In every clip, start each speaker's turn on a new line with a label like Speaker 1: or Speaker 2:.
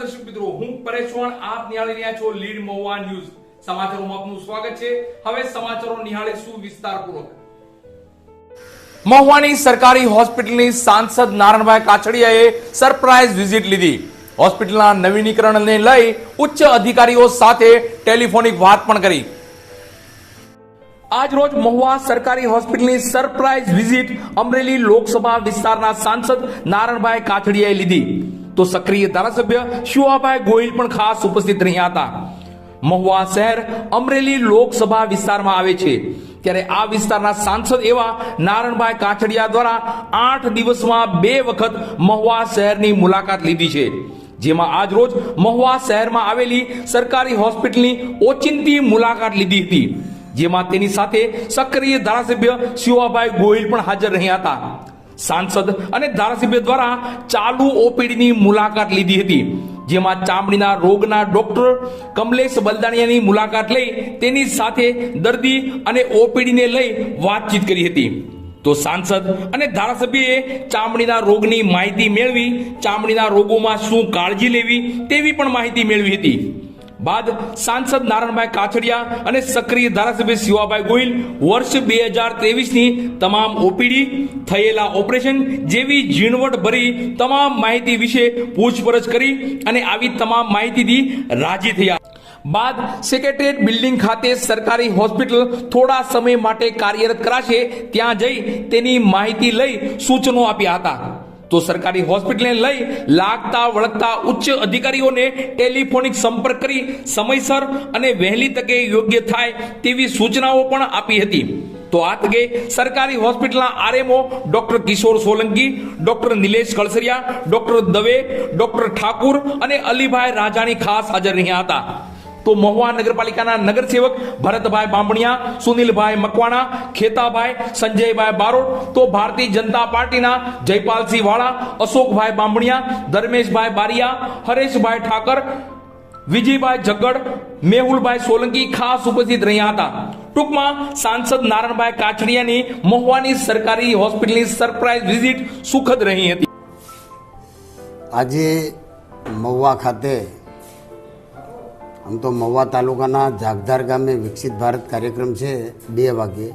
Speaker 1: દર્શક મિત્રો, હું પરેશ ચૌહાણ, આપ નિહાળી રહ્યા છો લીડ મહુવા ન્યૂઝ. સમાચારોમાં આપનું સ્વાગત છે. હવે સમાચારો નિહાળીશું વિસ્તારપૂર્વક. મહુવાની સરકારી હોસ્પિટલની સાંસદ નારણભાઈ કાછડિયાએ સરપ્રાઇઝ વિઝિટ લીધી. હોસ્પિટલના નવીનીકરણને લઈ ઉચ્ચ અધિકારીઓ સાથે ટેલિફોનિક વાત પણ કરી. આજ રોજ મહુવા સરકારી હોસ્પિટલની સરપ્રાઇઝ વિઝિટ અમરેલી લોકસભા વિસ્તારના સાંસદ નારણભાઈ કાછડિયાએ લીધી. તો સક્રિય ધારાસભ્ય શિવાભાઈ ગોહિલ પણ ખાસ ઉપસ્થિત રહ્યા હતા. મહુવા શહેર અમરેલી લોકસભા વિસ્તારમાં આવે છે, ત્યારે આ વિસ્તારના સાંસદ એવા નારણભાઈ કાછડિયા દ્વારા 8 દિવસમાં 2 વખત મહુવા શહેરની મુલાકાત લીધી છે, જેમાં આજ રોજ મહુવા શહેરમાં આવેલી સરકારી હોસ્પિટલની ઓચિંતી મુલાકાત લીધી હતી, જેમાં તેની સાથે સક્રિય ધારાસભ્ય શિવાભાઈ ગોહિલ પણ હાજર રહ્યા હતા. સાંસદ અને ધારાસભ્ય દ્વારા ચાલુ ઓપીડીની મુલાકાત લીધી હતી, જેમાં ચામડીના રોગના ડોક્ટર કમલેશ બલદાણિયાની મુલાકાત લઈ તેની સાથે દર્દી અને ઓપીડીને લઈ વાતચીત કરી હતી. તો સાંસદ અને ધારાસભ્યએ ચામડીના રોગની માહિતી મેળવી, ચામડીના રોગોમાં શું કાળજી લેવી તેવી પણ માહિતી મેળવી હતી. બાદ સાંસદ નારણભાઈ કાછડિયા અને સક્રિય ધારાસભ્ય શિવાભાઈ ગોહિલ વર્ષ 2023ની તમામ ઓપીડી, થયેલા ઓપરેશન જેવી ઝીણવટ ભરી તમામ માહિતી વિશે પૂછપરછ કરી અને આવી તમામ માહિતીથી રાજી થયા. બાદ સેક્રેટરીએટ બિલ્ડિંગ ખાતે સરકારી હોસ્પિટલ થોડા સમય માટે કાર્યરત કરાશે, ત્યાં જઈ તેની માહિતી લઈ સૂચનો આપ્યા હતા. તો સરકારી હોસ્પિટલને લઈ લાગતા વળગતા ઉચ્ચ અધિકારીઓને ટેલિફોનિક સંપર્ક કરી સમયસર અને વહેલી તકે યોગ્ય થાય તેવી સૂચનાઓ પણ આપી હતી. તો આ તકે સરકારી હોસ્પિટલના RMO doctor Kishor Solanki, doctor Nilesh Kalsariya, doctor Dave, doctor Thakur અને અલીભાઈ રાજાણી ખાસ હાજર રહ્યા હતા. તો મહુવા નગરપાલિકાના નગરસેવક ભરતભાઈ બામણિયા, સુનિલભાઈ મકવાણા, ખેતાભાઈ, સંજયભાઈ બારોટ, તો ભારતીય જનતા પાર્ટીના જયપાલસિંહ વાળા, અશોકભાઈ બામણિયા, ધર્મેશભાઈ બારિયા, હરેશભાઈ ઠાકર, વિજયભાઈ જગડ, મેહુલભાઈ સોલંકી ખાસ ઉપસ્થિત રહ્યા હતા. ટૂંકમાં સાંસદ નારણભાઈ કાછડિયાની મહુવાની સરકારી હોસ્પિટલની સરપ્રાઇઝ વિઝિટ સુખદ રહી હતી.
Speaker 2: આજે મહુવા ખાતે આમ તો મહુવા તાલુકાના જાગધાર ગામે વિકસિત ભારત કાર્યક્રમ છે 2 વાગે.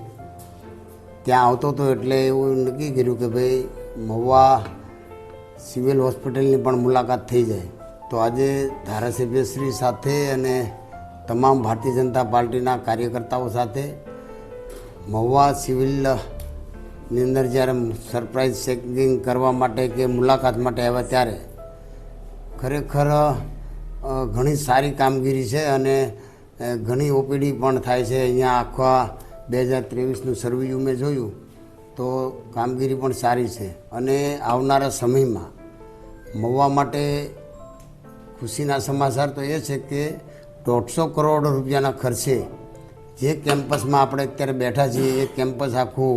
Speaker 2: ત્યાં આવતો હતો એટલે એવું નક્કી કર્યું કે ભાઈ મહુવા સિવિલ હોસ્પિટલની પણ મુલાકાત થઈ જાય. તો આજે ધારાસભ્યશ્રી સાથે અને તમામ ભારતીય જનતા પાર્ટીના કાર્યકર્તાઓ સાથે મહુવા સિવિલની અંદર જ્યારે સરપ્રાઇઝ ચેકિંગ કરવા માટે કે મુલાકાત માટે આવ્યા ત્યારે ખરેખર ઘણી સારી કામગીરી છે અને ઘણી ઓપીડી પણ થાય છે. અહીંયા આખા 2023નું સર્વેયું મેં જોયું તો કામગીરી પણ સારી છે અને આવનારા સમયમાં મહુવા માટે ખુશીના સમાચાર તો એ છે કે 150 કરોડ રૂપિયાના ખર્ચે જે કેમ્પસમાં આપણે અત્યારે બેઠા છીએ એ કેમ્પસ આખું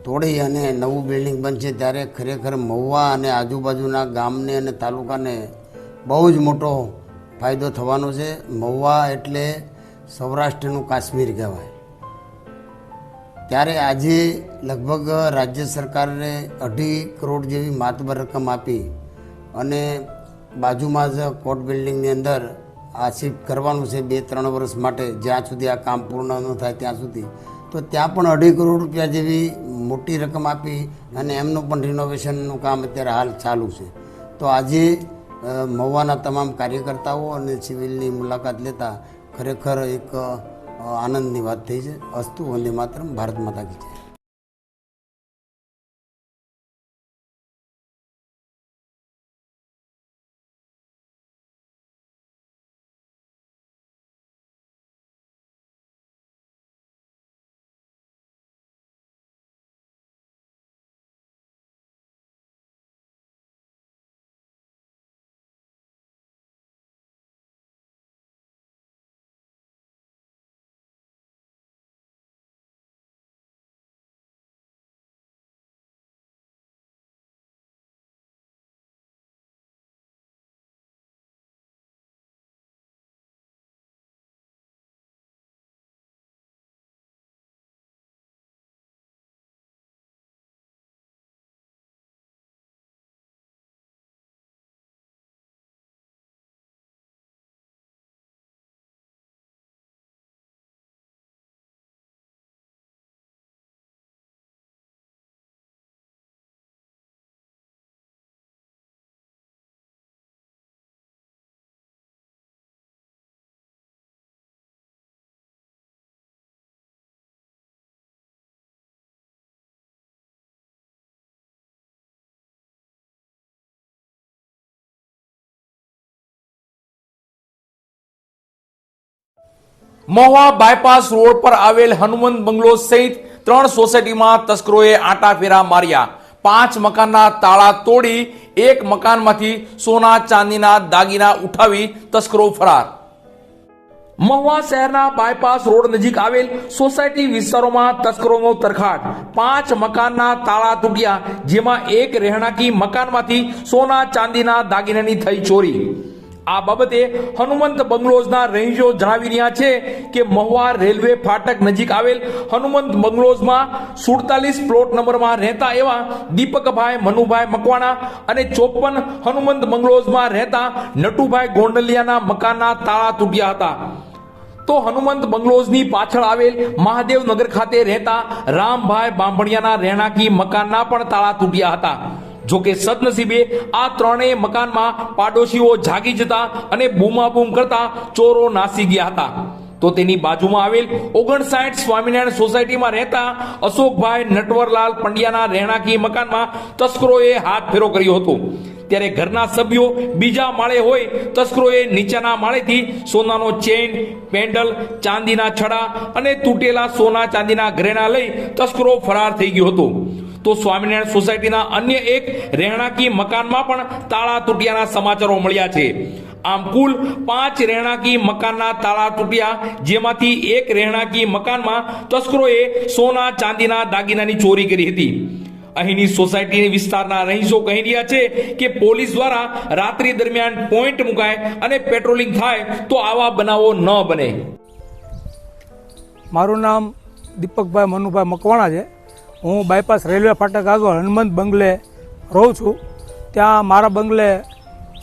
Speaker 2: તોડી અને નવું બિલ્ડિંગ બનશે, ત્યારે ખરેખર મહુવા અને આજુબાજુના ગામને અને તાલુકાને બહુ જ મોટો ફાયદો થવાનો છે. મહુવા એટલે સૌરાષ્ટ્રનું કાશ્મીર કહેવાય. ત્યારે આજે લગભગ રાજ્ય સરકારે 2.5 કરોડ જેવી માતબર રકમ આપી અને બાજુમાં જ કોર્ટ બિલ્ડિંગની અંદર આ શિફ્ટ કરવાનું છે 2-3 વર્ષ માટે, જ્યાં સુધી આ કામ પૂર્ણ ન થાય ત્યાં સુધી. તો ત્યાં પણ 2.5 કરોડ રૂપિયા જેવી મોટી રકમ આપી અને એમનું પણ રિનોવેશનનું કામ અત્યારે હાલ ચાલુ છે. તો આજે મહુવાના તમામ કાર્યકર્તાઓ અને સિવિલની મુલાકાત લેતા ખરેખર એક આનંદની વાત થઈ છે. અસ્તુ વંદે માતરમ, ભારત માતા કી જય.
Speaker 1: મહુવા બાયપાસ રોડ પર આવેલ હનુમંત બંગલો સહિત 3 સોસાયટીમાં તસ્કરોએ આંટા ફેરા માર્યા. 5 મકાનના તાળા તોડી એક મકાનમાંથી સોના ચાંદીના દાગીના ઉઠાવી તસ્કરો ફરાર. મહુવા શહેરના બાયપાસ રોડ નજીક આવેલ સોસાયટી વિસ્તારોમાં તસ્કરોનો તરખાટ. 5 મકાનના તાળા તૂટ્યા, જેમાં એક રહેણાંકી મકાનમાંથી સોના ચાંદીના દાગીનાની થઈ ચોરી. આ બાબતે હનુમંત બંગલોઝના રહીશો જણાવી રહ્યા છે કે મહુવા રેલવે ફાટક નજીક આવેલ હનુમંત બંગલોઝમાં 47 પ્લોટ નંબરમાં રહેતા એવા દીપકભાઈ મનુભાઈ મકવાણા અને 54 હનુમંત બંગલોઝમાં રહેતા નટુભાઈ ગોંડલિયાના મકાનના તાળા તૂટ્યા હતા. તો હનુમંત બંગલોઝની પાછળ આવેલ મહાદેવનગર ખાતે રહેતા રામભાઈ બાંભણિયાના રહેણાંકી મકાનના પણ તાળા તૂટ્યા હતા. જોકે સદનસીબે આ ત્રણેય મકાનમાં પાડોશીઓ જાગી જતા અને બૂમાબૂમ કરતા ચોરો નાસી ગયા હતા. તો તેની બાજુમાં આવેલ 59 સ્વામિનારાયણ સોસાયટીમાં રહેતા અશોકભાઈ નટવરલાલ પંડ્યાના રહેણાંકી મકાનમાં તસ્કરોએ હાથ ફેરો કર્યો હતો. ત્યારે ઘરના સભ્યો બીજા માળે હોય તસ્કરોએ નીચેના માળેથી સોનાનો ચેન, પેન્ડલ, ચાંદીના છડા અને તૂટેલા સોના ચાંદીના ઘરેણા લઈ તસ્કરો ફરાર થઈ ગયો હતો. તો સ્વામિનારાયણ સોસાયટીના અન્ય એક રહેણાંકી મકાનમાં પણ તાળા તૂટ્યાના સમાચારો મળ્યા છે. આમ કુલ 5 રહેણાંકી મકાનના તાળા તૂટ્યા, જેમાંથી એક રહેણાંકી મકાનમાં તસ્કરોએ સોના ચાંદીના દાગીનાની ચોરી કરી હતી. અહીંની સોસાયટી વિસ્તારના રહીશો કહી રહ્યા છે કે પોલીસ દ્વારા રાત્રિ દરમિયાન પોઈન્ટ મુકાય અને પેટ્રોલિંગ થાય તો આવા બનાવો ન બને.
Speaker 3: મારું નામ દીપકભાઈ મનુભાઈ મકવાણા છે. હું બાયપાસ રેલવે ફાટક આગળ હનુમંત બંગલે રહું છું. ત્યાં મારા બંગલે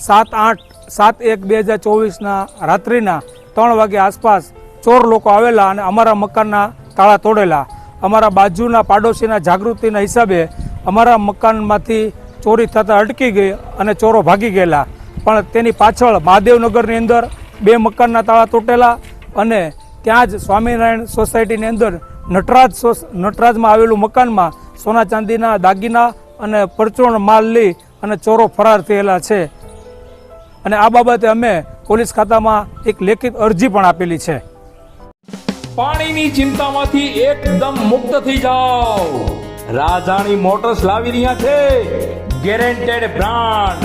Speaker 3: 7/8/7/1/2024ના રાત્રિના 3 વાગે આસપાસ ચોર લોકો આવેલા અને અમારા મકાનના તાળા તોડેલા. અમારા બાજુના પાડોશીના જાગૃતિના હિસાબે અમારા મકાનમાંથી ચોરી થતાં અટકી ગઈ અને ચોરો ભાગી ગયેલા. પણ તેની પાછળ મહાદેવનગરની અંદર 2 મકાનના તાળા તૂટેલા અને ત્યાં જ સ્વામિનારાયણ સોસાયટીની અંદર નટરાજમાં આવેલું મકાનમાં સોના ચાંદીના દાગીના અને પરચૂર્ણ માલ લઈ અને ચોરો ફરાર થયેલા છે. અને આ બાબતે અમે પોલીસ ખાતામાં એક લેખિત અરજી પણ આપેલી છે.
Speaker 1: પાણીની ચિંતામાંથી એકદમ મુક્ત થઈ જાઓ. રાજાણી મોટર્સ લાવી રહ્યા છે ગેરંટેડ બ્રાન્ડ,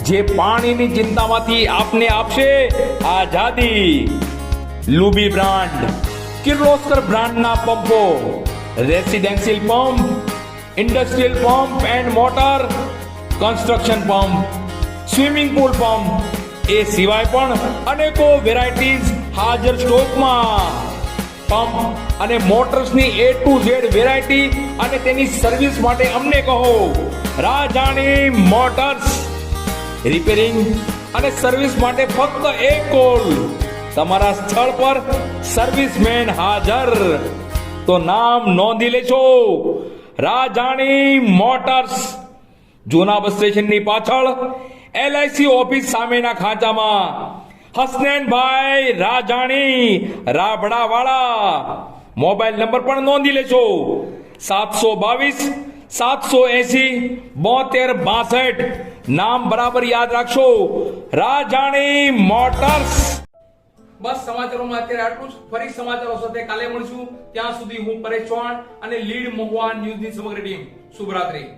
Speaker 1: જે પાણીની ચિંતામાંથી આપને આપશે આઝાદી. લુબી બ્રાન્ડ, કિર્લોસ્કર બ્રાન્ડના પંપો, residential pump, industrial pump and motor, construction pump, swimming pool pump, એ સિવાય પણ અનેકો વેરાયટીઝ હાજર સ્ટોકમાં. પંપ અને મોટર્સની A to Z વેરાયટી અને તેની સર્વિસ માટે અમને કહો રાજાણી મોટર્સ. રિપેરિંગ અને સર્વિસ માટે ફક્ત એક કોલ. તમારા સ્થળ પર સર્વિસમેન હાજર. તો નામ નોંધી લેજો, રાજાણી મોટર્સ, જૂના બસ સ્ટેશનની પાછળ LIC ઓફિસ સામેના ખાંચામાં. હસનૈનભાઈ રાજાણી, રાબડાવાળા. મોબાઈલ નંબર પણ નોંધી લેજો 722-780-7262. નામ બરાબર યાદ રાખશો, રાજાણી મોટર્સ. બસ સમાચારોમાં અત્યારે આટલું જ. ફરી સમાચારો સાથે કાલે મળશું. ત્યાં સુધી હું પરેશ ચૌહાણ અને લીડ મહુવા ન્યૂઝની સમગ્ર ટીમ શુભરાત્રી.